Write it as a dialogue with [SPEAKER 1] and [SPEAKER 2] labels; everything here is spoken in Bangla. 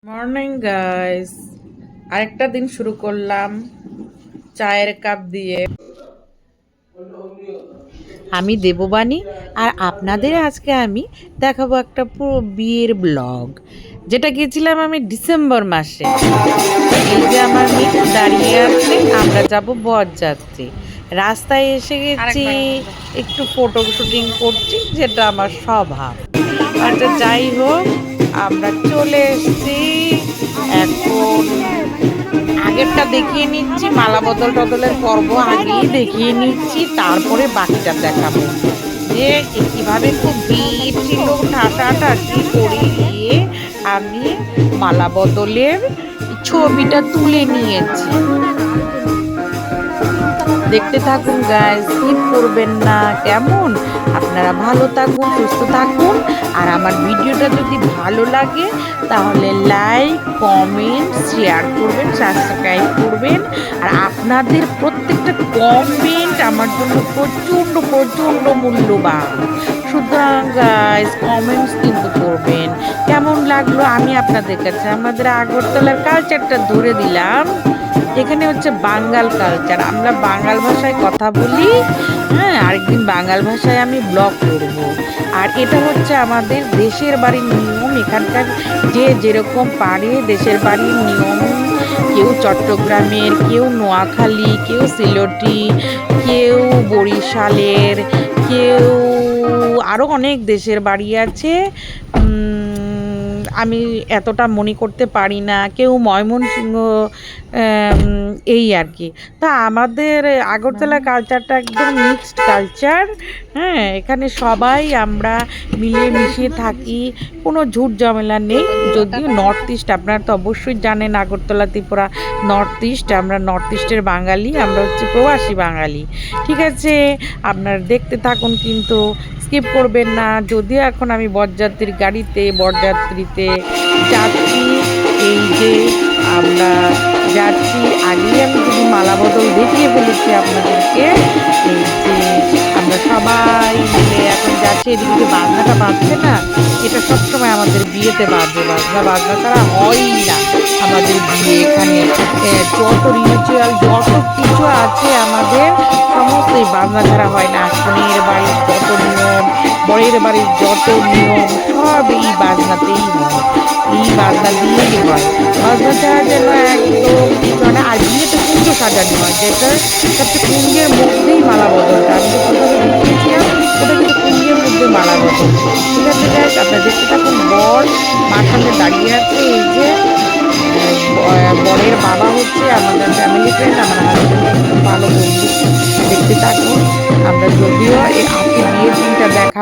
[SPEAKER 1] মর্নিং গাইস, আরেকটা দিন শুরু করলাম চায়ের কাপ দিয়ে। আমি দেববাণী, আর আপনাদের আজকে আমি দেখাবো একটা পুরো বিয়ের ব্লগ, যেটা গেছিলাম আমি ডিসেম্বর মাসে। এই যে আমার মেয়ে দাঁড়িয়ে আছে, আমরা যাব বরযাত্রী। রাস্তায় এসে গেছি, একটু ফটো শুটিং করছি, যেটা আমার স্বভাব। আচ্ছা যাই হোক, আমরা চলে এসেছি। এখন আগেরটা দেখিয়ে নিচ্ছি, মালা বদল টদলের পর্ব আগেই দেখিয়ে নিচ্ছি, তারপরে বাকিটা দেখাবো যে কিভাবে খুব ভিড় ছিল, ঠাসাঠাসি করে গিয়ে আমি মালা বদলের ছবিটা তুলে নিয়েছি। দেখতে থাকুন গাইস, স্কিপ করবেন না। কেমন? আপনারা ভালো থাকুন, সুস্থ থাকুন। আর আমার ভিডিওটা যদি ভালো লাগে তাহলে লাইক, কমেন্ট, শেয়ার করবেন, সাবস্ক্রাইব করবেন। আর আপনাদের প্রত্যেকটা কমেন্ট আমার জন্য প্রচণ্ড প্রচণ্ড মূল্যবান। সুতরাং গাইস কমেন্টস কিন্তু করবেন। কেমন লাগলো আমি আপনাদের কাছে আমাদের আগরতলার কালচারটা ধরে দিলাম। এখানে হচ্ছে বাঙ্গাল কালচার, আমরা বাঙ্গাল ভাষায় কথা বলি। হ্যাঁ, আরেকদিন বাঙ্গাল ভাষায় আমি ব্লগ করব। আর এটা হচ্ছে আমাদের দেশের বাড়ির নিয়ম। এখানকার যে যেরকম পারে দেশের বাড়ির নিয়ম, কেউ চট্টগ্রামের, কেউ নোয়াখালী, কেউ সিলেটি, কেউ বরিশালের, কেউ আরও অনেক দেশের বাড়ি আছে। আমি এতটা মনে করতে পারি না, কেউ ময়মনসিংহ, এই আর কি। তা আমাদের আগরতলা কালচারটা একদম মিক্সড কালচার। হ্যাঁ, এখানে সবাই আমরা মিলে মিশিয়ে থাকি, কোনো ঝুট ঝামেলা নেই। যদিও নর্থ ইস্ট, আপনারা তো অবশ্যই জানেন আগরতলা ত্রিপুরা নর্থ ইস্ট। আমরা নর্থ ইস্টের বাঙালি, আমরা হচ্ছে প্রবাসী বাঙালি। ঠিক আছে, আপনারা দেখতে থাকুন, কিন্তু স্কিপ করবেন না। যদিও এখন আমি বরযাত্রীতে যাচ্ছি। এই যে আমরা যাচ্ছি, আগেই আমি যদি মালা বদল দেখিয়ে ফেলেছি আপনাদেরকে। এই যে আমরা সবাই মিলে এখন যাচ্ছি। এদিকে যে বাজনাটা বাজছে না, এটা সবসময় আমাদের বিয়েতে বাজে। বাজনা ছাড়া হয়ই না আমাদের বিয়ে। এখানে যত রিচুয়াল, যত কিছু আছে আমাদের, সমস্ত এই বাজনা ছাড়া হয় না। কনের বাড়ির যত নিয়ম, বরের বাড়ির যত নিয়ম, সব এই বাজনাতেই হয়, এই বাজনা দিয়েই হয়। বাজনা ছাড়া যেন একদম কিছু না। আর বিয়েতে কুঞ্জ সাজানো হয়, যেটা সবচেয়ে কুঞ্জের মধ্যেই মালা বদলটা আমি যে কোথাও দেখিয়েছিলাম, ওটা কিন্তু কুঞ্জের মধ্যে মালা বদল। ঠিক আছে গাইস, আপনারা দেখতে থাকুন। বর মার সামনে দাঁড়িয়ে আছে। এই যে বরের বাবা হচ্ছে আমাদের ফ্যামিলি ফ্রেন্ড, আমার হাজবেন্ডের খুব ভালো বন্ধু। দেখতে থাকুন। আমরা যদিও এই আজকে বিয়ের দিনটা দেখাবো।